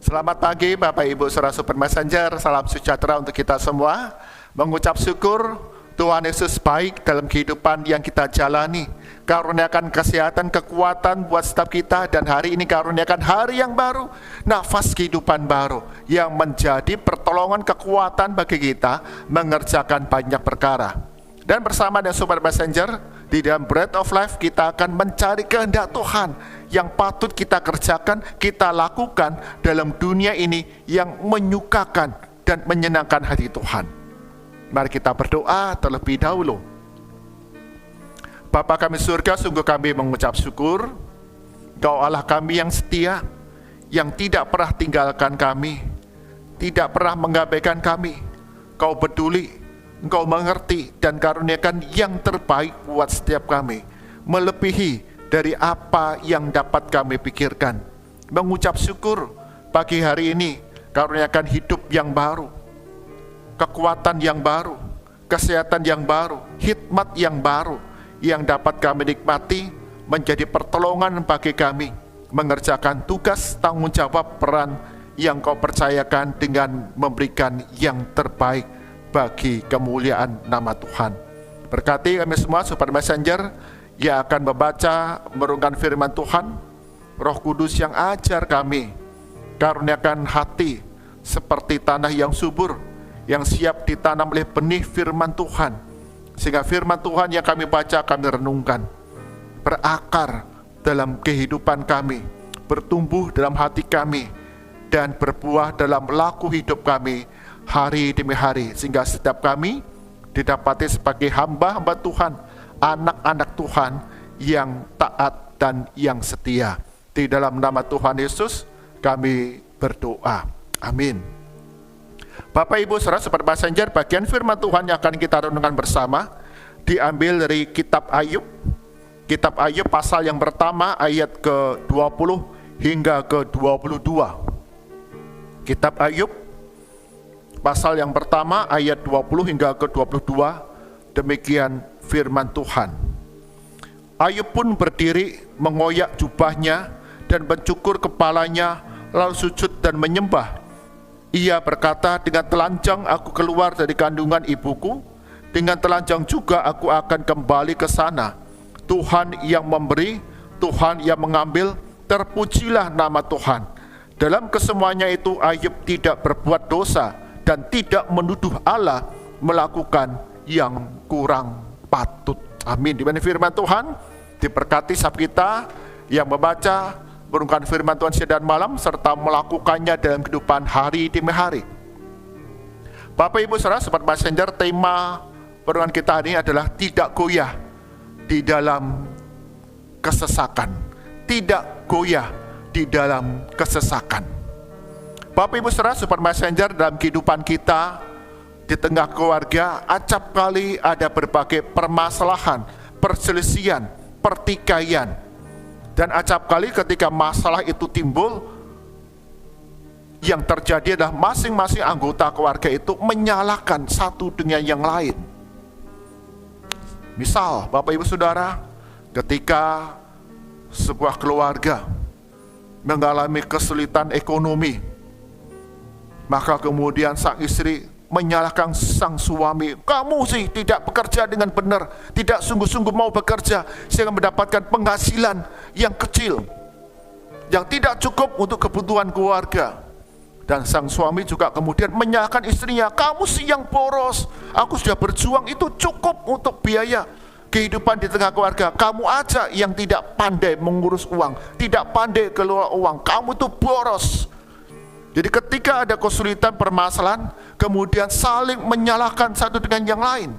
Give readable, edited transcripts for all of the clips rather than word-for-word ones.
Selamat pagi Bapak Ibu Saudara Super Messenger, salam sejahtera untuk kita semua. Mengucap syukur Tuhan Yesus baik dalam kehidupan yang kita jalani. Karuniakan kesehatan, kekuatan buat setiap kita, dan hari ini karuniakan hari yang baru, nafas kehidupan baru yang menjadi pertolongan kekuatan bagi kita mengerjakan banyak perkara. Dan bersama dengan Super Messenger di dalam Bread of Life, kita akan mencari kehendak Tuhan yang patut kita kerjakan, kita lakukan dalam dunia ini yang menyukakan dan menyenangkan hati Tuhan. Mari kita berdoa terlebih dahulu. Bapa kami surga, sungguh kami mengucap syukur, Engkau Allah kami yang setia, yang tidak pernah tinggalkan kami, tidak pernah mengabaikan kami. Engkau peduli, Engkau mengerti dan karuniakan yang terbaik buat setiap kami, melebihi dari apa yang dapat kami pikirkan. Mengucap syukur pagi hari ini, karuniakan hidup yang baru, kekuatan yang baru, kesehatan yang baru, hikmat yang baru yang dapat kami nikmati, menjadi pertolongan bagi kami mengerjakan tugas, tanggung jawab, peran yang Kau percayakan dengan memberikan yang terbaik bagi kemuliaan nama Tuhan. Berkati kami semua Super Messenger yang akan membaca, merenungkan firman Tuhan. Roh Kudus yang ajar kami, karuniakan hati seperti tanah yang subur, yang siap ditanam oleh benih firman Tuhan, sehingga firman Tuhan yang kami baca, kami renungkan, berakar dalam kehidupan kami, bertumbuh dalam hati kami, dan berbuah dalam laku hidup kami hari demi hari, sehingga setiap kami didapati sebagai hamba-hamba Tuhan, anak-anak Tuhan yang taat dan yang setia. Di dalam nama Tuhan Yesus kami berdoa, amin. Bapak Ibu Saudara Super Messenger, bagian firman Tuhan yang akan kita renungkan bersama diambil dari kitab Ayub. Kitab Ayub pasal yang pertama ayat ke-20 hingga ke-22. Kitab Ayub pasal yang pertama ayat 20 hingga ke-22, demikian firman Tuhan. Ayub pun berdiri, mengoyak jubahnya dan mencukur kepalanya, lalu sujud dan menyembah. Ia berkata, dengan telanjang aku keluar dari kandungan ibuku, dengan telanjang juga aku akan kembali ke sana. Tuhan yang memberi, Tuhan yang mengambil, terpujilah nama Tuhan. Dalam kesemuanya itu Ayub tidak berbuat dosa dan tidak menuduh Allah melakukan yang kurang patut. Amin. Di mana firman Tuhan diberkati setiap kita yang membaca, merenungkan firman Tuhan siang dan malam, serta melakukannya dalam kehidupan hari demi hari. Bapak Ibu Saudara Sobat Messenger, tema perenungan kita ini adalah tidak goyah di dalam kesesakan. Tidak goyah di dalam kesesakan. Bapak Ibu Saudara Sobat Messenger, dalam kehidupan kita di tengah keluarga, acap kali ada berbagai permasalahan, perselisihan, pertikaian. Dan acap kali ketika masalah itu timbul, yang terjadi adalah masing-masing anggota keluarga itu menyalahkan satu dengan yang lain. Misal, Bapak Ibu Saudara, ketika sebuah keluarga mengalami kesulitan ekonomi, maka kemudian sang istri menyalahkan sang suami, kamu sih tidak bekerja dengan benar, tidak sungguh-sungguh mau bekerja sehingga mendapatkan penghasilan yang kecil, yang tidak cukup untuk kebutuhan keluarga. Dan sang suami juga kemudian menyalahkan istrinya, kamu sih yang boros, aku sudah berjuang itu cukup untuk biaya kehidupan di tengah keluarga, kamu aja yang tidak pandai mengurus uang, tidak pandai kelola uang, kamu itu boros. Jadi ketika ada kesulitan, permasalahan, kemudian saling menyalahkan satu dengan yang lain.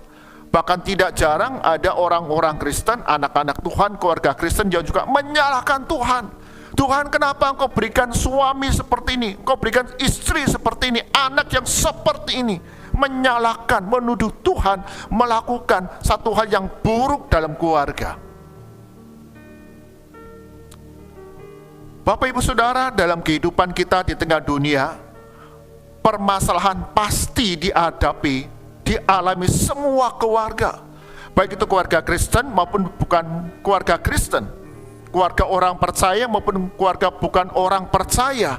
Bahkan tidak jarang ada orang-orang Kristen, anak-anak Tuhan, keluarga Kristen yang juga menyalahkan Tuhan. Tuhan, kenapa Engkau berikan suami seperti ini, Engkau berikan istri seperti ini, anak yang seperti ini. Menyalahkan, menuduh Tuhan melakukan satu hal yang buruk dalam keluarga. Bapak Ibu Saudara, dalam kehidupan kita di tengah dunia, permasalahan pasti dihadapi, dialami semua keluarga. Baik itu keluarga Kristen maupun bukan keluarga Kristen, keluarga orang percaya maupun keluarga bukan orang percaya.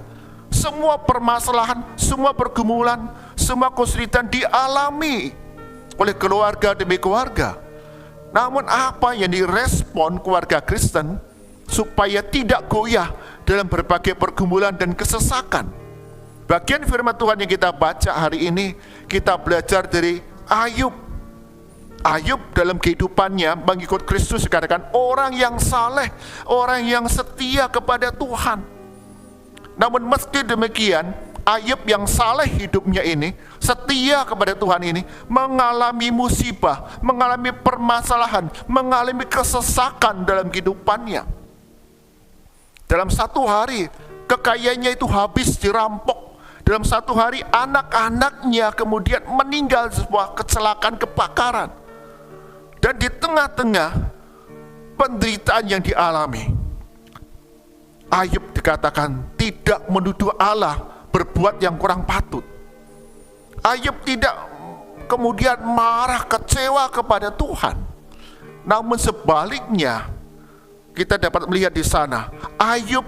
Semua permasalahan, semua pergumulan, semua kesulitan dialami oleh keluarga demi keluarga. Namun apa yang direspon keluarga Kristen supaya tidak goyah dalam berbagai pergumulan dan kesesakan? Bagian firman Tuhan yang kita baca hari ini, kita belajar dari Ayub. Ayub dalam kehidupannya mengikut Kristus dikatakan orang yang saleh, orang yang setia kepada Tuhan. Namun meski demikian, Ayub yang saleh hidupnya ini, setia kepada Tuhan ini, mengalami musibah, mengalami permasalahan, mengalami kesesakan dalam kehidupannya. Dalam satu hari, kekayaannya itu habis dirampok. Dalam satu hari, anak-anaknya kemudian meninggal sebuah kecelakaan kebakaran. Dan di tengah-tengah penderitaan yang dialami, Ayub dikatakan tidak menuduh Allah berbuat yang kurang patut. Ayub tidak kemudian marah, kecewa kepada Tuhan. Namun sebaliknya, kita dapat melihat di sana, Ayub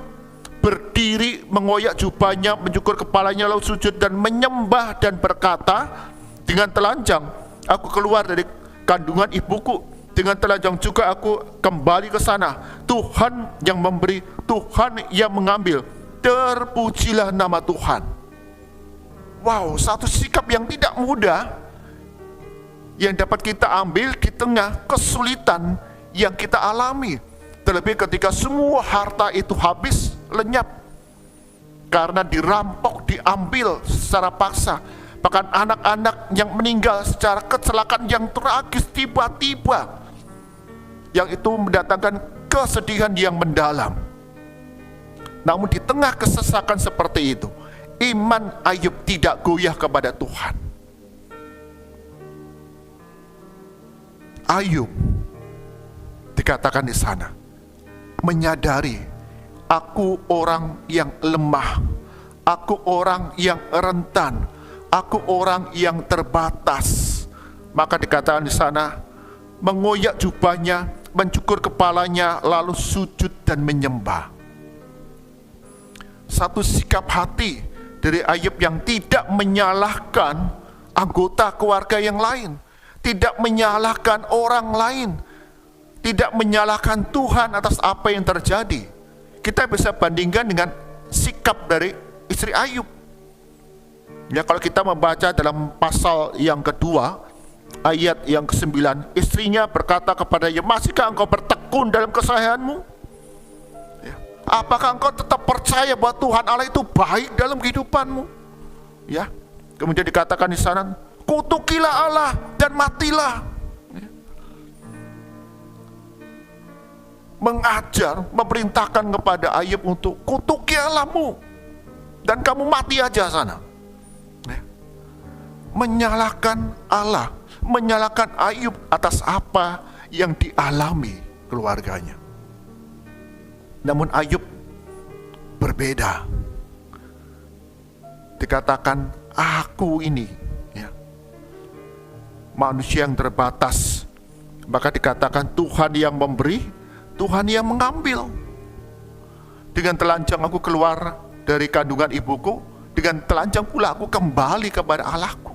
berdiri, mengoyak jubahnya, mencukur kepalanya, lalu sujud dan menyembah dan berkata dengan telanjang, aku keluar dari kandungan ibuku, dengan telanjang juga aku kembali ke sana. Tuhan yang memberi, Tuhan yang mengambil, terpujilah nama Tuhan. Wow, satu sikap yang tidak mudah yang dapat kita ambil di tengah kesulitan yang kita alami. Terlebih ketika semua harta itu habis, lenyap karena dirampok, diambil secara paksa. Bahkan anak-anak yang meninggal secara kecelakaan yang tragis tiba-tiba, yang itu mendatangkan kesedihan yang mendalam. Namun di tengah kesesakan seperti itu, iman Ayub tidak goyah kepada Tuhan. Ayub dikatakan di sana menyadari, aku orang yang lemah, aku orang yang rentan, aku orang yang terbatas. Maka dikatakan di sana, mengoyak jubahnya, mencukur kepalanya, lalu sujud dan menyembah. Satu sikap hati dari Ayub yang tidak menyalahkan anggota keluarga yang lain, tidak menyalahkan orang lain, tidak menyalahkan Tuhan atas apa yang terjadi. Kita bisa bandingkan dengan sikap dari istri Ayub. Ya, kalau kita membaca dalam pasal yang kedua, ayat yang ke-9, istrinya berkata kepadanya, masihkah engkau bertekun dalam kesalehanmu? Ya. Apakah engkau tetap percaya bahwa Tuhan Allah itu baik dalam kehidupanmu? Ya. Kemudian dikatakan di sana, kutukilah Allah dan matilah. Mengajar, memerintahkan kepada Ayub untuk kutuki Allahmu dan kamu mati aja sana. Menyalahkan Allah, menyalahkan Ayub atas apa yang dialami keluarganya. Namun Ayub berbeda. Dikatakan, aku ini ya, manusia yang terbatas. Maka dikatakan Tuhan yang memberi, Tuhan yang mengambil. Dengan telanjang aku keluar dari kandungan ibuku, dengan telanjang pula aku kembali kepada Allahku.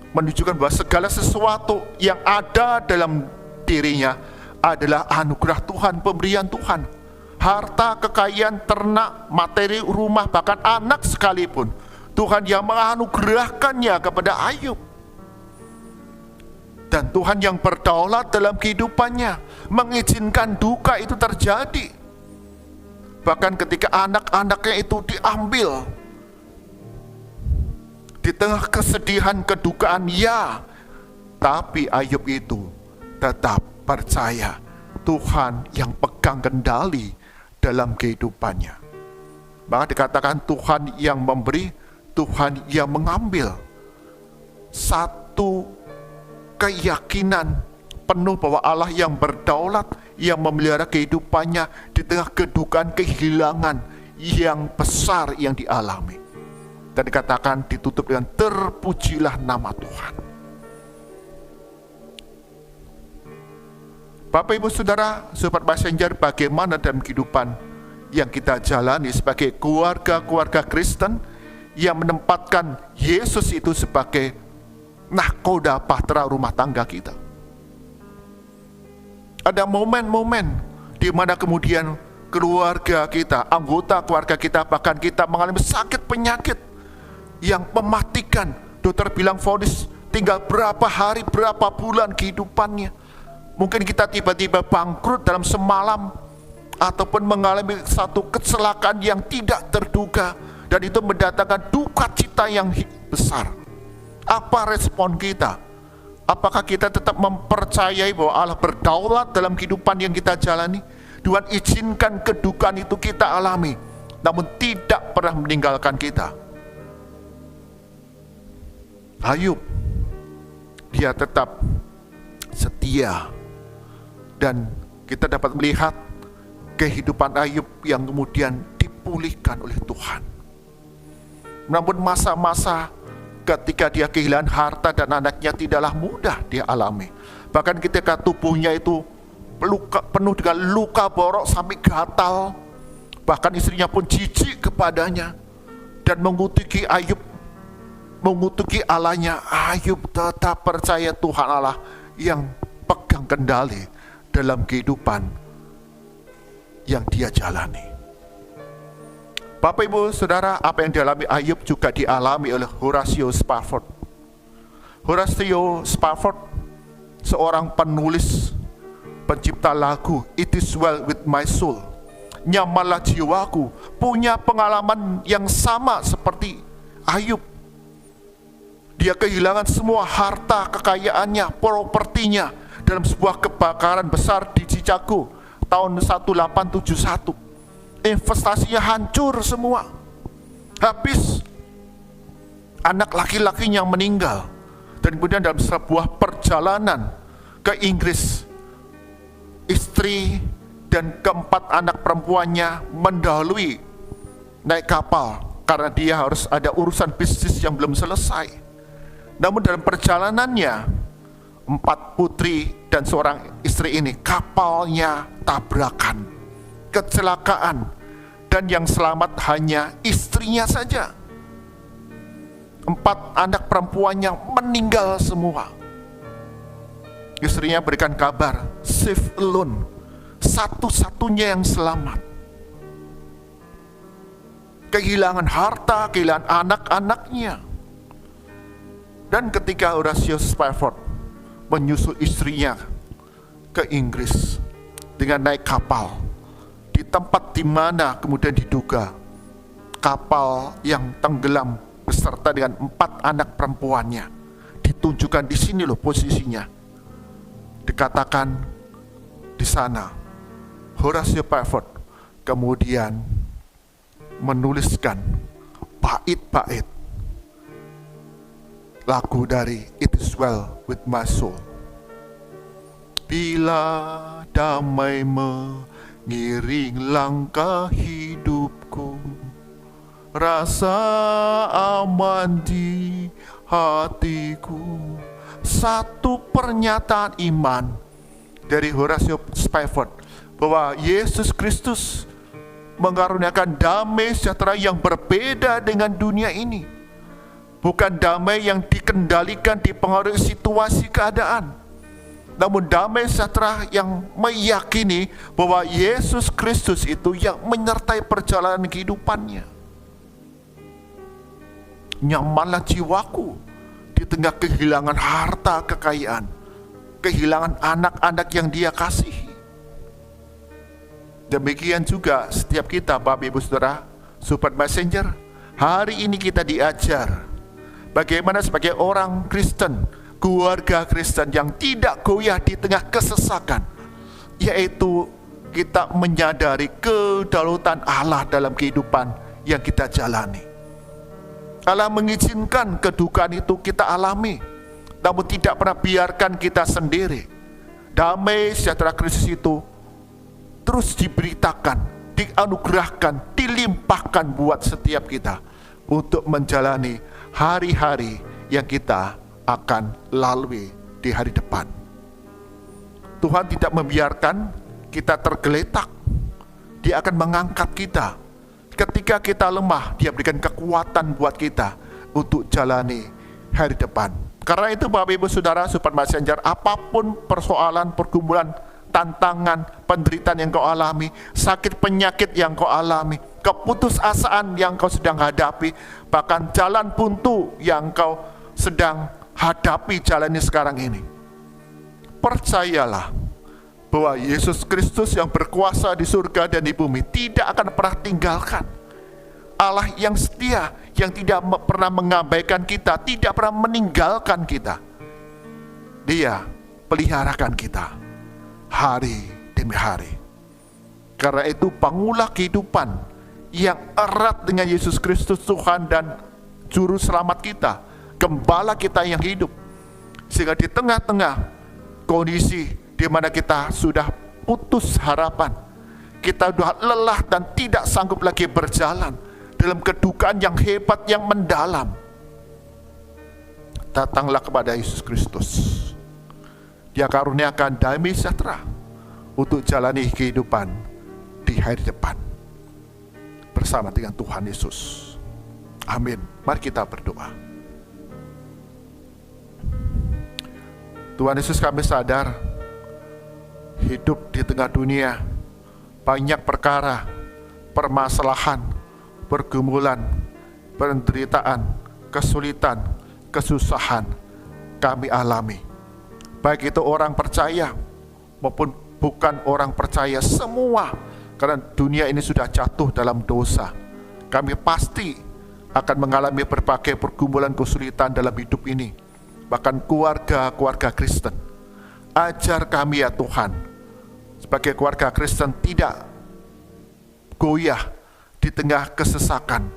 Menunjukkan bahwa segala sesuatu yang ada dalam dirinya adalah anugerah Tuhan, pemberian Tuhan. Harta, kekayaan, ternak, materi, rumah, bahkan anak sekalipun, Tuhan yang menganugerahkannya kepada Ayub. Dan Tuhan yang berdaulat dalam kehidupannya, mengizinkan duka itu terjadi. Bahkan ketika anak-anaknya itu diambil, di tengah kesedihan, kedukaan, ya, tapi Ayub itu tetap percaya Tuhan yang pegang kendali dalam kehidupannya. Maka dikatakan Tuhan yang memberi, Tuhan yang mengambil. Satu keyakinan penuh bahwa Allah yang berdaulat, yang memelihara kehidupannya di tengah kedukaan, kehilangan yang besar yang dialami. Dan dikatakan ditutup dengan terpujilah nama Tuhan. Bapak Ibu Saudara, Sobat Messenger, bagaimana dalam kehidupan yang kita jalani sebagai keluarga-keluarga Kristen yang menempatkan Yesus itu sebagai nahkoda bahtera rumah tangga kita. Ada momen-momen di mana kemudian keluarga kita, anggota keluarga kita, bahkan kita mengalami sakit penyakit yang mematikan. Dokter bilang vonis tinggal berapa hari, berapa bulan kehidupannya. Mungkin kita tiba-tiba bangkrut dalam semalam, ataupun mengalami satu kecelakaan yang tidak terduga, dan itu mendatangkan duka cita yang besar. Apa respon kita? Apakah kita tetap mempercayai bahwa Allah berdaulat dalam kehidupan yang kita jalani? Tuhan izinkan kedukaan itu kita alami, namun tidak pernah meninggalkan kita. Ayub, dia tetap setia, dan kita dapat melihat kehidupan Ayub yang kemudian dipulihkan oleh Tuhan. Namun masa-masa ketika dia kehilangan harta dan anaknya tidaklah mudah dia alami. Bahkan ketika tubuhnya itu penuh dengan luka borok sampai gatal, bahkan istrinya pun jijik kepadanya dan mengutuki Ayub, mengutuki Allahnya. Ayub tetap percaya Tuhan Allah yang pegang kendali dalam kehidupan yang dia jalani. Bapak Ibu Saudara, apa yang dialami Ayub juga dialami oleh Horatio Spafford. Horatio Spafford seorang penulis, pencipta lagu It Is Well With My Soul, Nyamanlah Jiwaku, punya pengalaman yang sama seperti Ayub. Dia kehilangan semua harta kekayaannya, propertinya dalam sebuah kebakaran besar di Chicago tahun 1871. Investasinya hancur semua, habis. Anak laki-lakinya meninggal, dan kemudian dalam sebuah perjalanan ke Inggris, istri dan keempat anak perempuannya mendahului naik kapal karena dia harus ada urusan bisnis yang belum selesai. Namun dalam perjalanannya, 4 putri dan seorang istri ini, kapalnya tabrakan, kecelakaan, dan yang selamat hanya istrinya saja. 4 anak perempuannya meninggal semua. Istrinya berikan kabar, safe alone, satu-satunya yang selamat. Kehilangan harta, kehilangan anak-anaknya. Dan ketika Horatio Spafford menyusul istrinya ke Inggris dengan naik kapal, di tempat di mana kemudian diduga kapal yang tenggelam beserta dengan 4 anak perempuannya, ditunjukkan di sini loh posisinya. Dikatakan di sana Horatio Spafford kemudian menuliskan bait-bait lagu dari It Is Well With My Soul. Bila damai mengiring langkah hidupku, rasa aman di hatiku. Satu pernyataan iman dari Horatio Spafford bahwa Yesus Kristus mengaruniakan damai sejahtera yang berbeda dengan dunia ini. Bukan damai yang dikendalikan, dipengaruhi situasi keadaan, namun damai sejahtera yang meyakini bahwa Yesus Kristus itu yang menyertai perjalanan kehidupannya. Nyamanlah jiwaku di tengah kehilangan harta kekayaan, kehilangan anak-anak yang dia kasihi. Demikian juga setiap kita, Bapak Ibu Saudara, Sobat Messenger, hari ini kita diajar bagaimana sebagai orang Kristen, keluarga Kristen yang tidak goyah di tengah kesesakan, yaitu kita menyadari kedaulatan Allah dalam kehidupan yang kita jalani. Allah mengizinkan kedukaan itu kita alami, namun tidak pernah biarkan kita sendiri. Damai sejahtera Kristus itu terus diberitakan, dianugerahkan, dilimpahkan buat setiap kita untuk menjalani hari-hari yang kita akan lalui di hari depan. Tuhan tidak membiarkan kita tergeletak, Dia akan mengangkat kita. Ketika kita lemah, Dia berikan kekuatan buat kita untuk jalani hari depan. Karena itu Bapak Ibu Saudara, Sobat Messenger, apapun persoalan, pergumulan, tantangan, penderitaan yang kau alami, sakit penyakit yang kau alami, keputusasaan yang kau sedang hadapi, bahkan jalan buntu yang kau sedang hadapi jalani sekarang ini, percayalah bahwa Yesus Kristus yang berkuasa di surga dan di bumi tidak akan pernah tinggalkan. Allah yang setia, yang tidak pernah mengabaikan kita, tidak pernah meninggalkan kita. Dia peliharakan kita hari demi hari. Karena itu bangunlah kehidupan yang erat dengan Yesus Kristus Tuhan dan Juru Selamat kita, Gembala kita yang hidup. Sehingga di tengah-tengah kondisi di mana kita sudah putus harapan, kita sudah lelah dan tidak sanggup lagi berjalan dalam kedukaan yang hebat, yang mendalam, datanglah kepada Yesus Kristus. Dia karuniakan damai sejahtera untuk jalani kehidupan di hari depan bersama dengan Tuhan Yesus. Amin. Mari kita berdoa. Tuhan Yesus, kami sadar hidup di tengah dunia banyak perkara, permasalahan, pergumulan, penderitaan, kesulitan, kesusahan kami alami. Baik itu orang percaya maupun bukan orang percaya, semua, karena dunia ini sudah jatuh dalam dosa. Kami pasti akan mengalami berbagai pergumulan, kesulitan dalam hidup ini. Bahkan keluarga Kristen, ajar kami ya Tuhan, sebagai keluarga Kristen tidak goyah di tengah kesesakan,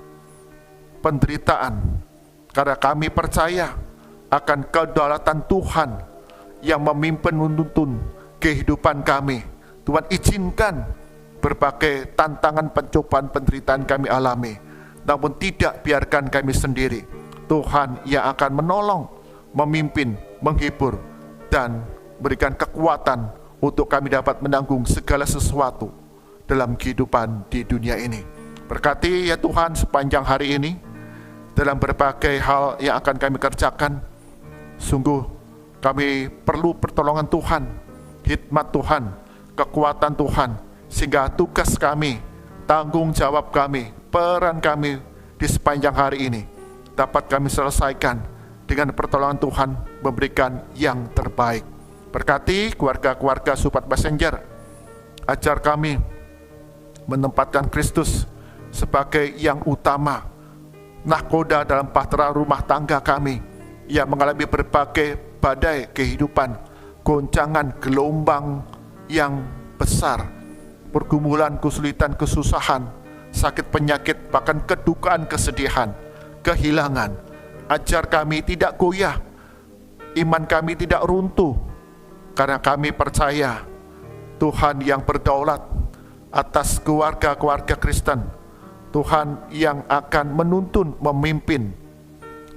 penderitaan, karena kami percaya akan kedaulatan Tuhan yang memimpin menuntun kehidupan kami. Tuhan izinkan berbagai tantangan, pencobaan, penderitaan kami alami, namun tidak biarkan kami sendiri. Tuhan yang akan menolong, memimpin, menghibur, dan berikan kekuatan untuk kami dapat menanggung segala sesuatu dalam kehidupan di dunia ini. Berkati ya Tuhan sepanjang hari ini dalam berbagai hal yang akan kami kerjakan. Sungguh kami perlu pertolongan Tuhan, hikmat Tuhan, kekuatan Tuhan, sehingga tugas kami, tanggung jawab kami, peran kami di sepanjang hari ini dapat kami selesaikan dengan pertolongan Tuhan, memberikan yang terbaik. Berkati keluarga-keluarga Sobat Messenger, ajar kami menempatkan Kristus sebagai yang utama, nahkoda dalam bahtera rumah tangga kami yang mengalami berbagai badai kehidupan, goncangan, gelombang yang besar, pergumulan, kesulitan, kesusahan, sakit penyakit, bahkan kedukaan, kesedihan, kehilangan. Ajar kami tidak goyah, iman kami tidak runtuh, karena kami percaya Tuhan yang berdaulat atas keluarga-keluarga Kristen, Tuhan yang akan menuntun, memimpin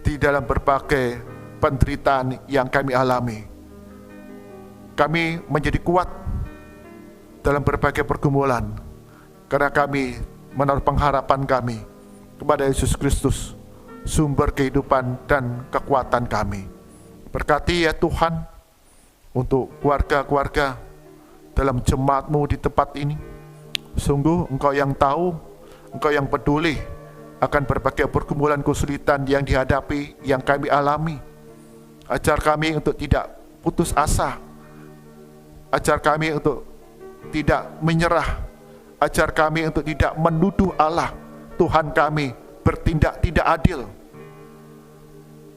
di dalam berbagai penderitaan yang kami alami. Kami menjadi kuat dalam berbagai pergumulan, karena kami menaruh pengharapan kami kepada Yesus Kristus, sumber kehidupan dan kekuatan kami. Berkati ya Tuhan untuk keluarga-keluarga dalam jemaat-Mu di tempat ini. Sungguh Engkau yang tahu, Engkau yang peduli akan berbagai pergumulan, kesulitan yang dihadapi, yang kami alami. Ajar kami untuk tidak putus asa, ajar kami untuk tidak menyerah, ajar kami untuk tidak menuduh Allah, Tuhan kami, bertindak tidak adil.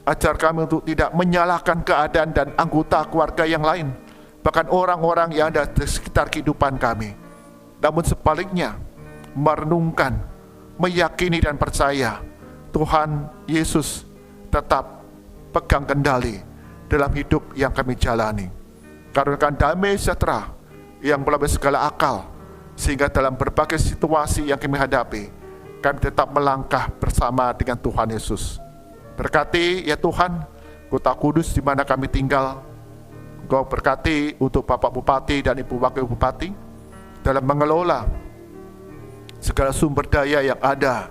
Ajar kami untuk tidak menyalahkan keadaan dan anggota keluarga yang lain, bahkan orang-orang yang ada di sekitar kehidupan kami. Namun sebaliknya, merenungkan, meyakini dan percaya Tuhan Yesus tetap pegang kendali dalam hidup yang kami jalani. Karuniakan damai sejahtera yang melampaui segala akal, sehingga dalam berbagai situasi yang kami hadapi, kami tetap melangkah bersama dengan Tuhan Yesus. Berkati ya Tuhan Kota Kudus di mana kami tinggal. Engkau berkati untuk Bapak Bupati dan Ibu Wakil Bupati dalam mengelola segala sumber daya yang ada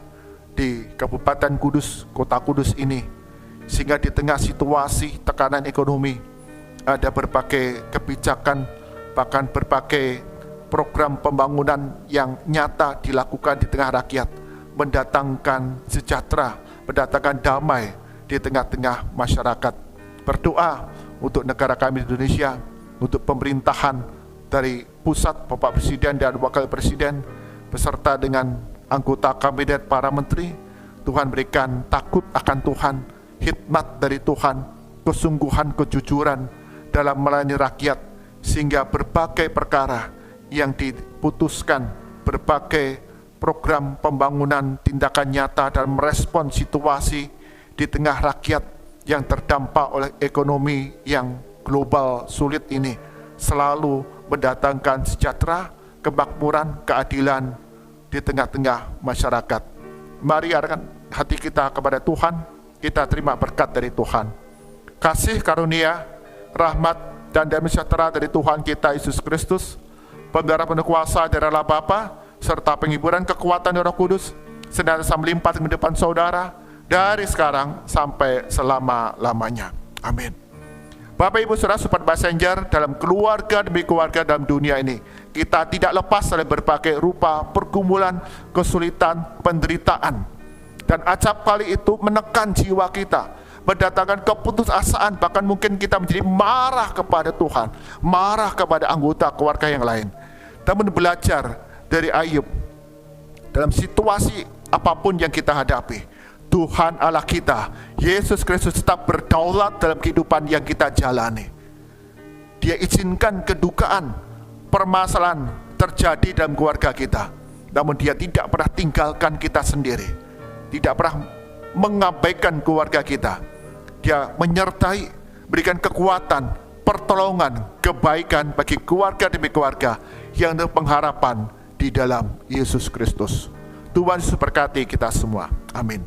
di Kabupaten Kudus, Kota Kudus ini, sehingga di tengah situasi tekanan ekonomi ada berbagai kebijakan, bahkan berbagai program pembangunan yang nyata dilakukan di tengah rakyat, mendatangkan sejahtera, mendatangkan damai di tengah-tengah masyarakat. Berdoa untuk negara kami di Indonesia, untuk pemerintahan dari pusat, Bapak Presiden dan Wakil Presiden, beserta dengan anggota kabinet, para menteri. Tuhan berikan takut akan Tuhan, hikmat dari Tuhan, kesungguhan, kejujuran dalam melayani rakyat, sehingga berbagai perkara yang diputuskan, berbagai program pembangunan, tindakan nyata dalam merespon situasi di tengah rakyat yang terdampak oleh ekonomi yang global sulit ini, selalu mendatangkan sejahtera, kemakmuran, keadilan di tengah-tengah masyarakat. Mari arahkan hati kita kepada Tuhan, kita terima berkat dari Tuhan. Kasih karunia, rahmat, dan damai sejahtera dari Tuhan kita Yesus Kristus, penggerak penuh kuasa dari Allah Bapa, serta penghiburan kekuatan Roh Kudus, senantiasa melimpah di depan saudara, dari sekarang sampai selama-lamanya. Amin. Bapak Ibu Saudara, Sobat Messenger, dalam keluarga demi keluarga dalam dunia ini, kita tidak lepas dari berbagai rupa pergumulan, kesulitan, penderitaan. Dan acap kali itu menekan jiwa kita, mendatangkan keputusasaan, bahkan mungkin kita menjadi marah kepada Tuhan, marah kepada anggota keluarga yang lain. Namun belajar dari Ayub, dalam situasi apapun yang kita hadapi, Tuhan Allah kita, Yesus Kristus, tetap berdaulat dalam kehidupan yang kita jalani. Dia izinkan kedukaan, permasalahan terjadi dalam keluarga kita, namun Dia tidak pernah tinggalkan kita sendiri, tidak pernah mengabaikan keluarga kita. Dia menyertai, berikan kekuatan, pertolongan, kebaikan bagi keluarga demi keluarga yang ada pengharapan di dalam Yesus Kristus. Tuhan Yesus berkati kita semua. Amin.